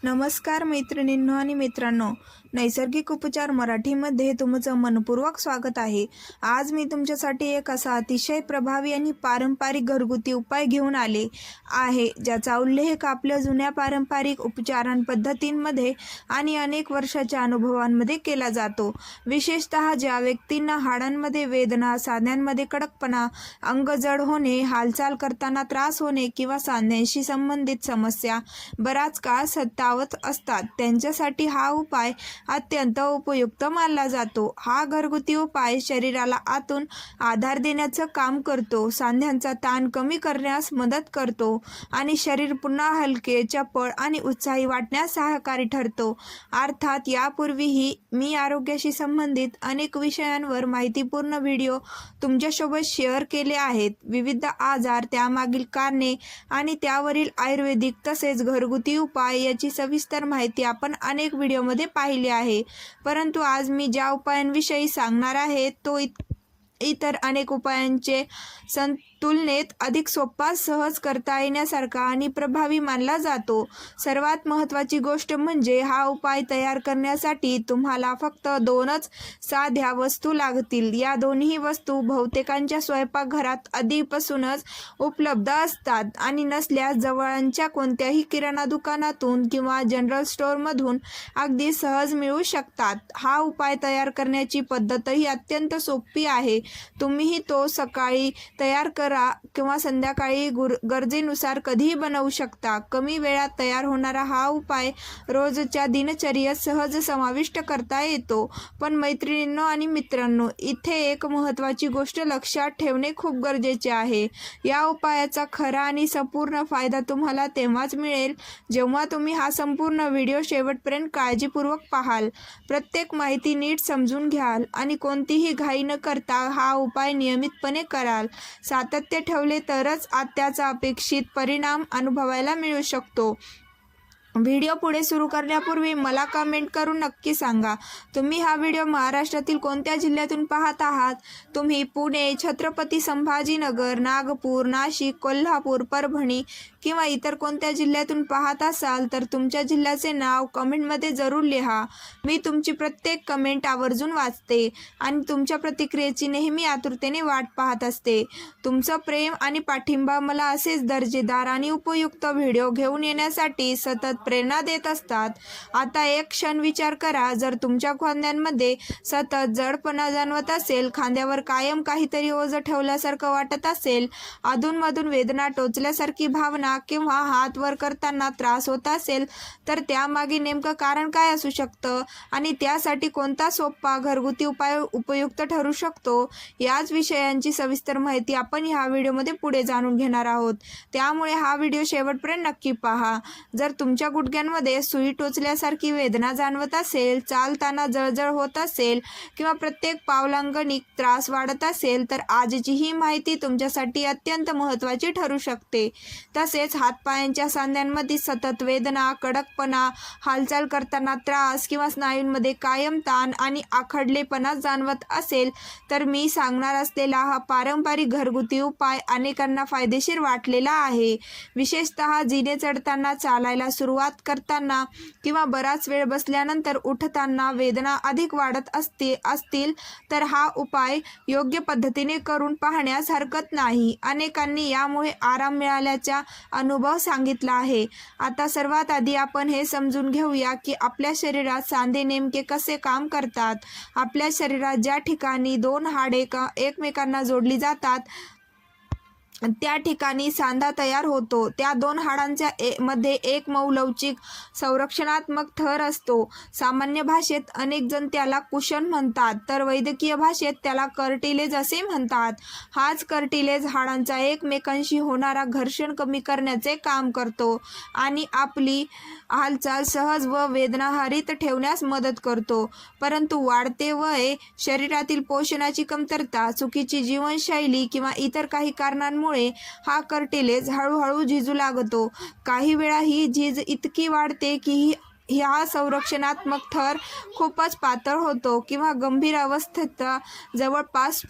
नमस्कार मैत्रिणींनो आणि मित्रांनो, नैसर्गिक उपचार मराठीमध्ये तुमचं मनपूर्वक स्वागत आहे। आज मी तुमच्यासाठी एक असा अतिशय प्रभावी आणि पारंपरिक घरगुती उपाय घेऊन आले आहे, ज्याचा उल्लेख आपल्या जुन्या पारंपरिक उपचार पद्धतींमध्ये आणि अनेक वर्षाच्या अनुभवांमध्ये केला जातो। विशेषतः ज्या व्यक्तींना हाडांमध्ये वेदना, सांध्यांमध्ये कडकपणा, अंग जड होणे, हालचाल करताना त्रास होणे किंवा सांध्यांशी संबंधित समस्या बराच काळ सतावत असतात, त्यांच्यासाठी हा उपाय अत्यंत उपयुक्त मानला जातो। हा घरगुती उपाय शरीराला आतून आधार देण्याचं काम करतो, सांध्यांचा ताण कमी करण्यास मदत करतो आणि शरीर पुन्हा हलके, चपळ आणि उत्साही वाटण्यास सहकारी ठरतो। अर्थात यापूर्वीही मी आरोग्याशी संबंधित अनेक विषयांवर माहितीपूर्ण व्हिडिओ तुमच्यासोबत शेअर केले आहेत। विविध आजार, त्यामागील कारणे आणि त्यावरील आयुर्वेदिक तसेच घरगुती उपाय याची सविस्तर माहिती आपण अनेक व्हिडिओमध्ये पाहिली आहे, परंतु आज मी ज्या उपायांविषयी सांगणार आहे तो इतर अनेक उपायांचे तुलनेत अधिक सोपा, सहज करता येण्यासारखा आणि प्रभावी मानला जातो। सर्वात महत्त्वाची गोष्ट म्हणजे हा उपाय तयार करण्यासाठी तुम्हाला फक्त 2च साध्या वस्तू लागतील। या दोन्ही वस्तू बहुतेकांच्या स्वयंपाकघरात आधीपासूनच उपलब्ध असतात आणि नसल्यास जवळच्या कोणत्याही किराणा दुकानातून किंवा जनरल स्टोअरमधून अगदी सहज मिळू शकतात। हा उपाय तयार करण्याची पद्धतही अत्यंत सोपी आहे। तुम्हीही तो सकाळी तयार करा किंवा संध्याकाळी गरजेनुसार कधीही बनवू शकता। कमी वेळात तयार होणारा हा उपाय रोजच्या दिनचर्येत सहज समाविष्ट करता येतो। पण मैत्रिणींनो आणि मित्रांनो, इथे एक महत्त्वाची गोष्ट लक्षात ठेवणे खूप गरजेचे आहे। या उपायाचा खरा आणि संपूर्ण फायदा तुम्हाला तेव्हाच मिळेल जेव्हा तुम्ही हा संपूर्ण व्हिडिओ शेवटपर्यंत काळजीपूर्वक पाहाल, प्रत्येक माहिती नीट समजून घ्याल आणि कोणतीही घाई न करता हा उपाय नियमितपणे कराल। सातत्य ठेवले तरच त्याचा अपेक्षित परिणाम अनुभवायला मिळू शकतो। व्हिडिओ पुढे सुरू करण्यापूर्वी मला कमेंट करून नक्की सांगा, तुम्ही हा व्हिडिओ महाराष्ट्रातील कोणत्या जिल्ह्यातून पाहत आहात। तुम्ही पुणे, छत्रपती संभाजीनगर, नागपूर, नाशिक, कोल्हापूर, परभणी किंवा इतर कोणत्या जिल्ह्यातून पाहत असाल तर तुमच्या जिल्ह्याचे नाव कमेंटमध्ये जरूर लिहा। मी तुमची प्रत्येक कमेंट आवर्जून वाचते आणि तुमच्या प्रतिक्रियेची नेहमी आतुरतेने वाट पाहत असते। तुमचं प्रेम आणि पाठिंबा मला असेच दर्जेदार आणि उपयुक्त व्हिडिओ घेऊन येण्यासाठी सतत प्रेरणा देत असतात। आता एक क्षण विचार करा, जर तुमच्या खांद्यांमध्ये सतत जडपणा जाणवत असेल, खांद्यावर कायम काहीतरी ओझं ठेवल्यासारखं वाटत असेल, अधूनमधून वेदना, टोचल्यासारखी भावना किंवा हात वर करताना त्रास होत असेल, तर त्यामागे नेमकं कारण काय असू शकतं आणि त्यासाठी कोणता सोपा घरगुती उपाय उपयुक्त ठरू शकतो, याच विषयांची सविस्तर माहिती आपण ह्या व्हिडिओमध्ये पुढे जाणून घेणार आहोत। त्यामुळे हा व्हिडिओ शेवटपर्यंत नक्की पहा। जर तुमच्या गुडघ्यांमध्ये सुई टोचल्यासारखी वेदना जाणवत असेल, चालताना जळजळ होत असेल किंवा प्रत्येक पावलांगणिक त्रास वाढत असेल, तर आजची ही माहिती तुमच्यासाठी अत्यंत महत्त्वाची ठरू शकते। तसेच हातपायांच्या सांध्यांमध्ये सतत वेदना, कडकपणा, हालचाल करताना त्रास किंवा स्नायूंमध्ये कायम ताण आणि आखडलेपणा जाणवत असेल, तर मी सांगणार असलेला हा पारंपरिक घरगुती उपाय अनेकांना फायदेशीर वाटलेला आहे। विशेषतः जिने चढताना, चालायला सुरुवात करताना किंवा बराच वेळ बसल्यानंतर उठताना वेदना अधिक वाढत असतील तर हा उपाय योग्य पद्धतीने करून पाहण्यास हरकत नाही। अनेकांनी यामुळे आराम मिळाल्याचा अनुभव सांगितला आहे। आता सर्वात आधी आपण हे समजून घेऊया की आपल्या शरीरात सांधे नेमके कसे काम करतात। आपल्या शरीरात ज्या ठिकाणी 2 हाडे एकमेकांना जोडली जातात त्या ठिकाणी सांधा तयार होतो। त्या 2 हाडांच्या मध्ये एक मऊ, लवचिक संरक्षणात्मक थर असतो। सामान्य भाषेत अनेक जण त्याला कुशन म्हणतात, तर वैद्यकीय भाषेत त्याला कार्टिलेज असे म्हणतात। हाच कार्टिलेज हाडांचा एकमेकांशी होणारा घर्षण कमी करण्याचे काम करतो आणि आपली हालचाल सहज व वेदनारहित ठेवण्यास मदत करतो। परंतु वाढते वय, शरीरातील पोषणाची कमतरता, चुकीची जीवनशैली किंवा इतर काही कारणांमुळे हा कार्टिलेज हळूहळू झिजू लागतो। काही वेळा ही झीज इतकी वाढते की हा संरक्षणात्मक थर खूपच पातळ होतो किंवा गंभीर अवस्थेत जवळपास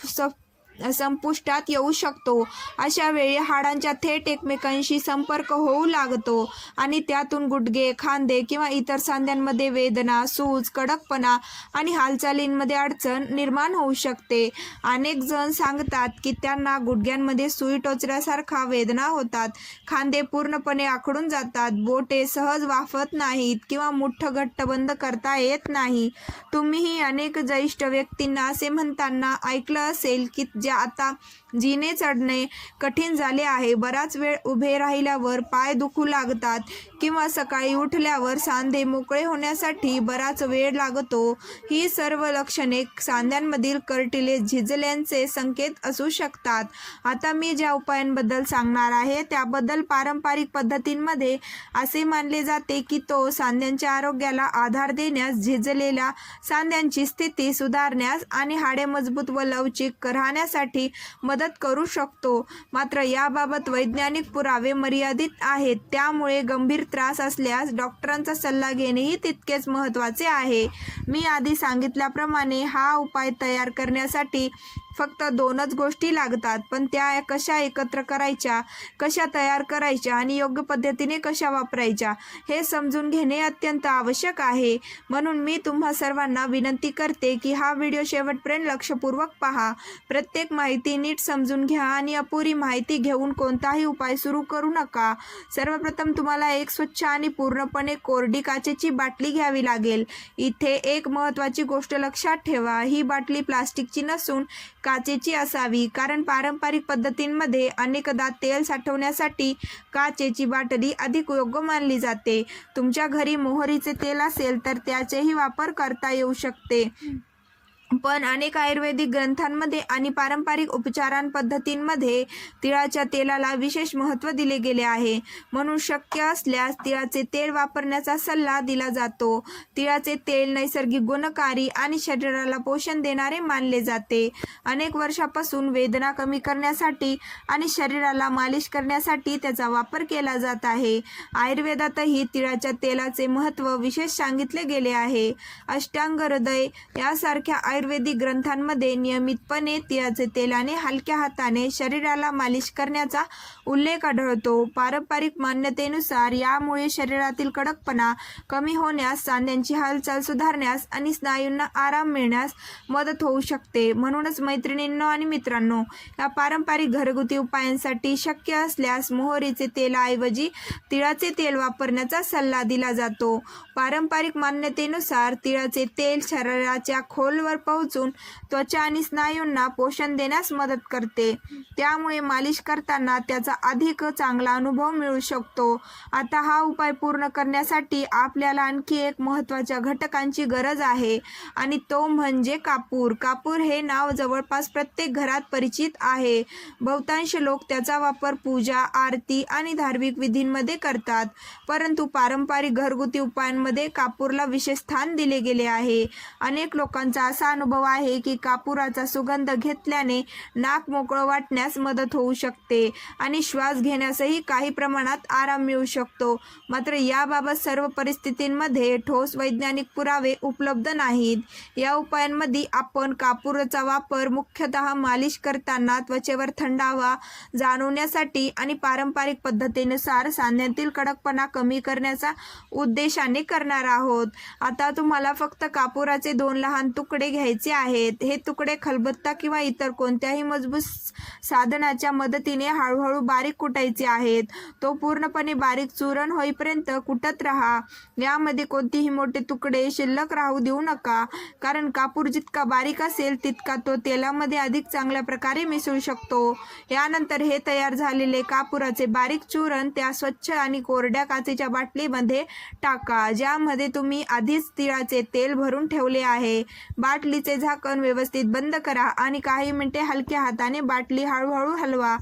संपुष्टात येऊ शकतो। अशा वेळी हाडांचा थेट एकमेकांशी संपर्क होऊ लागतो आणि त्यातून गुडघे, खांदे किंवा इतर सांध्यांमध्ये वेदना, सूज, कडकपणा आणि हालचालींमध्ये अडचण निर्माण होऊ शकते। अनेक जण सांगतात की त्यांना गुडघ्यांमध्ये सुई टोचल्यासारखा वेदना होतात, खांदे पूर्णपणे आखडून जातात, बोटे सहज वाफत नाहीत किंवा मुठ्ठ घट्ट बंद करता येत नाही। तुम्हीही अनेक ज्येष्ठ व्यक्तींना असे म्हणताना ऐकलं असेल की आता जिने चढणे कठीण झाले आहे, बराच वेळ उभे राहिल्यावर पाय दुखू लागतात किंवा सकाळी उठल्यावर सांधे मोकळे होण्यासाठी बराच वेळ लागतो। ही सर्व लक्षणे सांध्यांमधील कार्टिलेज झिजल्याचे संकेत असू शकतात। आता मी ज्या उपायांबद्दल सांगणार आहे त्याबद्दल पारंपरिक पद्धतींमध्ये असे मानले जाते की तो सांध्यांच्या आरोग्याला आधार देण्यास, झिजलेल्या सांध्यांची स्थिती सुधारण्यास आणि हाडे मजबूत व लवचिक राहण्यासाठी मदत करू शकतो। मात्र याबाबत वैज्ञानिक पुरावे मर्यादित आहेत, त्यामुळे गंभीर त्रास असल्यास डॉक्टरांचा सल्ला घेणेही तितकेच महत्त्वाचे आहे। मी आधी सांगितल्याप्रमाणे हा उपाय तयार करण्यासाठी फक्त 2च गोष्टी लागतात, पण त्या कशा एकत्र करायच्या, कशा तयार करायच्या आणि योग्य पद्धतीने कशा वापरायच्या हे समजून घेणे अत्यंत आवश्यक आहे। म्हणून मी तुम्हा सर्वांना विनंती करते की हा व्हिडिओ शेवटपर्यंत लक्षपूर्वक पहा, प्रत्येक माहिती नीट समजून घ्या आणि अपुरी माहिती घेऊन कोणताही उपाय सुरू करू नका। सर्वप्रथम तुम्हाला एक स्वच्छ आणि पूर्णपणे कोरडी काचेची बाटली घ्यावी लागेल। इथे एक महत्त्वाची गोष्ट लक्षात ठेवा, ही बाटली प्लास्टिकची नसून काचेची असावी, कारण पारंपरिक पद्धतींमध्ये अनेकदा तेल साठवण्यासाठी काचेची बाटली अधिक योग्य मानली जाते। तुमच्या घरी मोहरीचे तेल असेल तर त्याचेही वापर करता येऊ शकते, पण अनेक आयुर्वेदिक ग्रंथांमध्ये आणि पारंपरिक उपचार पद्धतींमध्ये तिळाच्या तेलाला विशेष महत्त्व दिले गेले आहे, म्हणून शक्य असल्यास तिळाचे तेल वापरण्याचा सल्ला दिला जातो। तिळाचे तेल नैसर्गिक, गुणकारी आणि शरीराला पोषण देणारे मानले जाते। अनेक वर्षापासून वेदना कमी करण्यासाठी आणि शरीराला मालिश करण्यासाठी त्याचा वापर केला जात आहे। आयुर्वेदातही तिळाच्या तेलाचे महत्त्व विशेष सांगितले गेले आहे। अष्टांग हृदय यासारख्या आयुर्वेदिक ग्रंथांमध्ये नियमितपणे तिळाचे तेलाने हलक्या हाताने शरीराला मालिश करण्याचा उल्लेख आढळतो। पारंपरिक मान्यतेनुसार यामुळे शरीरातील कडकपणा कमी होण्यास, सांध्यांची हालचाल सुधारण्यास आणि स्नायूंना आराम मिळण्यास मदत होऊ शकते। म्हणूनच मैत्रिणींनो आणि मित्रांनो, या पारंपरिक घरगुती उपायांसाठी शक्य असल्यास मोहरीचे तेलाऐवजी तिळाचे तेल वापरण्याचा सल्ला दिला जातो। पारंपरिक मान्यतेनुसार तिळाचे तेल शरीराच्या खोलवर पोहोचून त्वचा आणि स्नायूंना पोषण देण्यास मदत करते, त्यामुळे मालिश करताना त्याचा अधिक चांगला अनुभव मिळू शकतो। आता हा उपाय पूर्ण करण्यासाठी आपल्याला आणखी एक महत्त्वाच्या घटकांची गरज आहे आणि तो म्हणजे कापूर। कापूर हे नाव जवळपास प्रत्येक घरात परिचित आहे। बहुतांश लोक त्याचा वापर पूजा, आरती आणि धार्मिक विधींमध्ये करतात, परंतु पारंपरिक घरगुती उपायांमध्ये कापूरला विशेष स्थान दिले गेले आहे। अनेक लोकांचा असा अनुभव आहे की कापुराचा सुगंध घेतल्याने नाक मोकळं वाटण्यास मदत होऊ शकते आणि श्वास घेण्यासही काही प्रमाणात आराम मिळू शकतो। मात्र याबाबत सर्व परिस्थितींमध्ये ठोस वैज्ञानिक पुरावे उपलब्ध नाहीत। या उपायांमध्ये आपण कापूराचा वापर मुख्यतः मालिश करताना, त्वचेवर थंडावा जाणवण्यासाठी आणि पारंपरिक पद्धतीनुसार सांध्यातील कडकपणा कमी करण्याचा उद्देशाने करणार आहोत। आता तुम्हाला फक्त कापुराचे 2 लहान तुकडे घ्यायचे आहेत। हे तुकडे खलबत्ता किंवा इतर कोणत्याही मजबूत साधनाच्या मदतीने हळूहळू बारीक कुटायचे आहेत। तो पूर्णपणे बारीक चूर्ण होईपर्यंत कुटत राहा। यामध्ये कोणतेही मोठे तुकडे शिल्लक राहू देऊ नका, कारण कापूर जितका बारीक असेल तितका तो तेलामध्ये अधिक चांगल्या प्रकारे मिसळू शकतो। यानंतर हे तयार झालेले कापुराचे बारीक चूर्ण त्या स्वच्छ आणि कोरड्या काचेच्या बाटलीमध्ये टाका, ज्यामध्ये तुम्ही आधीच तिळाचे तेल भरून ठेवले आहे। बाटलीचे झाकण व्यवस्थित बंद करा आणि काही मिनिटे हलक्या हाताने बाटली हळूहळू हलवा,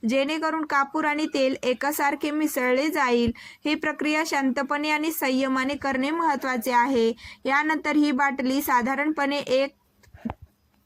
जेणेकरून कापूर आणि तेल एकासारखे मिसळले जाईल। ही प्रक्रिया शांतपणे आणि संयमाने करणे महत्त्वाचे आहे। यानंतर ही बाटली साधारणपणे 1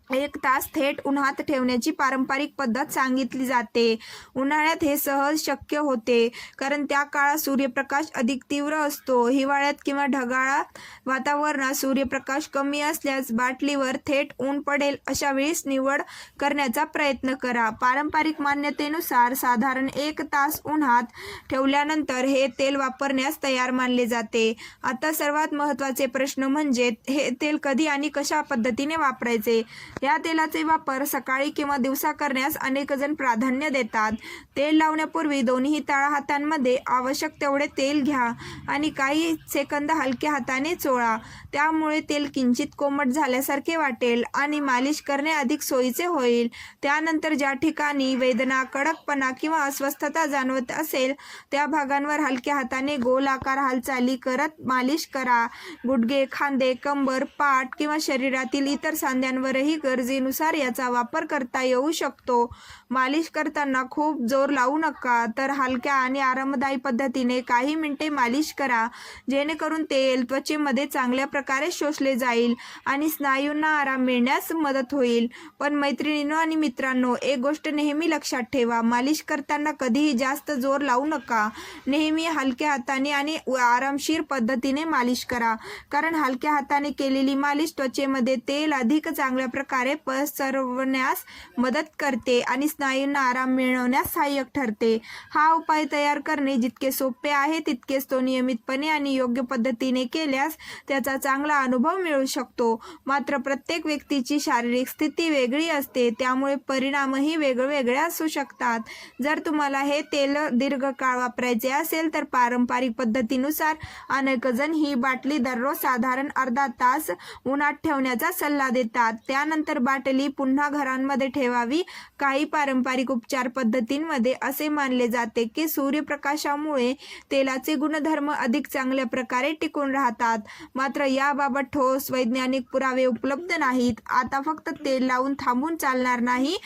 1 तास थेट उन्हात ठेवण्याची पारंपरिक पद्धत सांगितली जाते। उन्हाळ्यात हे सहज शक्य होते कारण त्या काळात सूर्यप्रकाश अधिक तीव्र असतो। हिवाळ्यात किंवा ढगाळ वातावरणात सूर्यप्रकाश कमी असल्यास बाटलीवर थेट ऊन पडेल अशा वेळीच निवड करण्याचा प्रयत्न करा। पारंपरिक मान्यतेनुसार साधारण 1 तास उन्हात ठेवल्यानंतर हे तेल वापरण्यास तयार मानले जाते। आता सर्वात महत्त्वाचे प्रश्न म्हणजे हे तेल कधी आणि कशा पद्धतीने वापरायचे। या तेलाचे वापर सकाळी किंवा दिवसा करण्यास अनेक जण प्राधान्य देतात। तेल लावण्यापूर्वी दोन्ही तळहातांमध्ये आवश्यक तेवढे तेल घ्या आणि काही सेकंद हलक्या हाताने चोळा। त्यामुळे तेल किंचित कोमट झाल्यासारखे वाटेल आणि मालिश करणे अधिक सोयीचे होईल। त्यानंतर ज्या ठिकाणी वेदना, कडकपणा किंवा अस्वस्थता जाणवत असेल त्या भागांवर हलक्या हाताने गोलाकार हालचाली करत मालिश करा। गुडघे, खांदे, कंबर, पाठ किंवा शरीरातील इतर सांध्यांवरही गरजेनुसार याचा वापर करता येऊ शकतो। मालिश करताना खूप जोर लावू नका, तर हलक्या आणि आरामदायी पद्धतीने काही मिनिटे मालिश करा, जेणेकरून तेल त्वचेमध्ये चांगल्या प्रकारे शोषले जाईल आणि स्नायूंना आराम मिळण्यास मदत होईल। पण मैत्रिणींनो आणि मित्रांनो, एक गोष्ट नेहमी लक्षात ठेवा, मालिश करताना कधीही जास्त जोर लावू नका। नेहमी हलक्या हाताने आणि आरामशीर पद्धतीने मालिश करा, कारण हलक्या हाताने केलेली मालिश त्वचेमध्ये तेल अधिक चांगल्या प्रकारे पसरवण्यास मदत करते आणि स्नायूंना आराम मिळवण्यास सहाय्यक ठरते। हा उपाय तयार करणे जितके सोपे आहे तितकेच तो नियमितपणे आणि योग्य पद्धतीने केल्यास त्याचा चांगला अनुभव मिळू शकतो। मात्र प्रत्येक व्यक्तीची शारीरिक स्थिती वेगळी असते, त्यामुळे परिणामही वेगवेगळे असू शकतात। जर तुम्हाला हे तेल दीर्घकाळ वापरायचे असेल तर पारंपरिक पद्धतीनुसार अनेक जण ही बाटली दररोज साधारण अर्धा तास उन्हात ठेवण्याचा सल्ला देतात। त्यानंतर बाटली पुन्हा घरांमध्ये ठेवावी। काही पारंपरिक उपचार पद्धतींमध्ये असे मानले जाते की सूर्यप्रकाशामुळे तेलाचे गुणधर्म अधिक चांगल्या प्रकारे टिकून राहतात। मात्र याबाबत ठोस वैज्ञानिक पुरावे उपलब्ध नाहीत। आता फक्त तेल लावून थांबून चालणार नाही।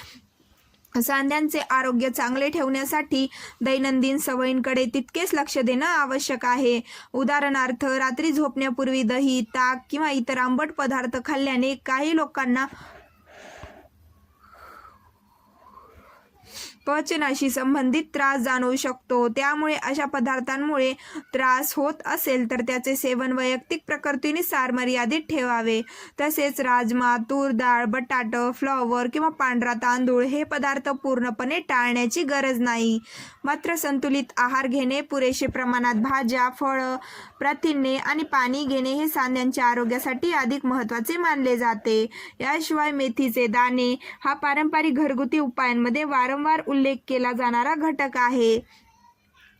सांध्यांचे आरोग्य चांगले ठेवण्यासाठी दैनंदिन सवयींकडे तितकेच लक्ष देणं आवश्यक आहे। उदाहरणार्थ, रात्री झोपण्यापूर्वी दही, ताक किंवा इतर आंबट पदार्थ खाल्ल्याने काही लोकांना पचनाशी संबंधित त्रास जाणवू शकतो। त्यामुळे अशा पदार्थांमुळे त्रास होत असेल तर त्याचे सेवन वैयक्तिक प्रकृतीनुसार मर्यादित ठेवावे। तसेच राजमा, तूर डाळ, बटाटा, फ्लॉवर किंवा पांढरा तांदूळ हे पदार्थ पूर्णपणे टाळण्याची गरज नाही। मात्र संतुलित आहार घेणे, पुरेसे प्रमाणात भाज्या, फळं, प्रथिने आणि पाणी घेणे हे सांध्यांच्या आरोग्यासाठी अधिक महत्त्वाचे मानले जाते। याशिवाय मेथीचे दाणे हा पारंपरिक घरगुती उपायांमध्ये वारंवार उल्लेख केला जाणारा घटक आहे।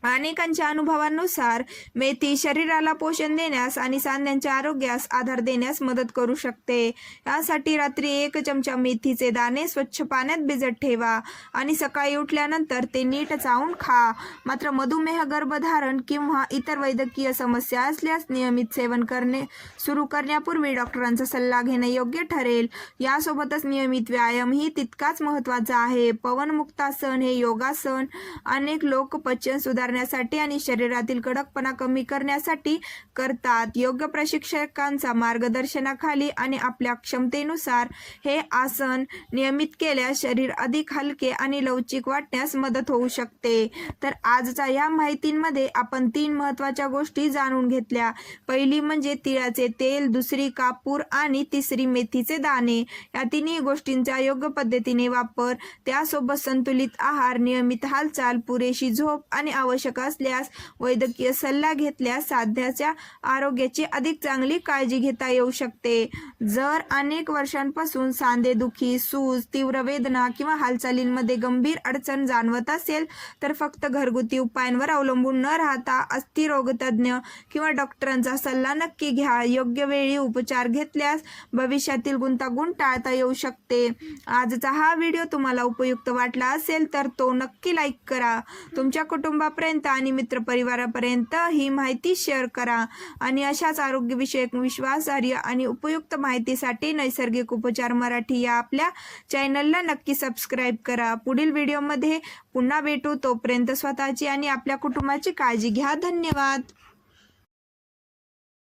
अनेकांच्या अनुभवानुसार मेथी शरीराला पोषण देण्यास आणि सांध्यांच्या आरोग्यास आधार देण्यास मदत करू शकते। यासाठी रात्री 1 चमचा मेथीचे दाणे स्वच्छ पाण्यात भिजत ठेवा आणि सकाळी उठल्यानंतर ते नीट चावून खा। मात्र मधुमेह, गर्भधारण किंवा इतर वैद्यकीय समस्या असल्यास नियमित सेवन करणे सुरू करण्यापूर्वी डॉक्टरांचा सल्ला घेणे योग्य ठरेल। यासोबतच नियमित व्यायाम ही तितकाच महत्त्वाचा आहे। पवनमुक्तासन हे योगासन अनेक लोक पचन सुधारण्यासाठी आणि शरीरातील कडकपणा कमी करण्यासाठी करतात। योग्य प्रशिक्षकांच्या मार्गदर्शनाखाली आणि आपल्या क्षमतेनुसार हे आसन नियमित केल्यास शरीर अधिक हलके आणि लवचिक वाटण्यास मदत होऊ शकते। तर आजच्या या माहितीमध्ये आपण 3 महत्त्वाच्या गोष्टी जाणून घेतल्या। पहिली म्हणजे तिळाचे तेल, दुसरी कापूर आणि तिसरी मेथीचे दाणे। या तिन्ही गोष्टींचा योग्य पद्धतीने वापर, त्यासोबत संतुलित आहार, नियमित हालचाल, पुरेशी झोप आणि आवश्यक असल्यास वैद्यकीय सल्ला घेतल्यास सांध्याच्या आरोग्याची अधिक चांगली काळजी घेता येऊ शकते। जर अनेक वर्षांपासून सांधेदुखी, सूज, तीव्र वेदना किंवा हालचालींमध्ये गंभीर अडचण जाणवत असेल तर फक्त घरगुती उपायांवर अवलंबून न राहता अस्थिरोगतज्ञ किंवा डॉक्टरांचा सल्ला नक्की घ्या। योग्य वेळी उपचार घेतल्यास भविष्यातील गुंतागुंत टाळता येऊ शकते। आजचा हा व्हिडिओ तुम्हाला उपयुक्त वाटला असेल तर तो नक्की लाईक करा। तुमच्या कुटुंबापर्यंत आणि मित्रपरिवारापर्यंत ही माहिती शेअर करा आणि अशाच आरोग्यविषयक विश्वासार्ह आणि उपयुक्त माहितीसाठी नैसर्गिक उपचार मराठी या आपल्या चॅनलला नक्की सबस्क्राईब करा। पुढील व्हिडिओमध्ये पुन्हा भेटू, तोपर्यंत स्वतःची आणि आपल्या कुटुंबाची काळजी घ्या। धन्यवाद।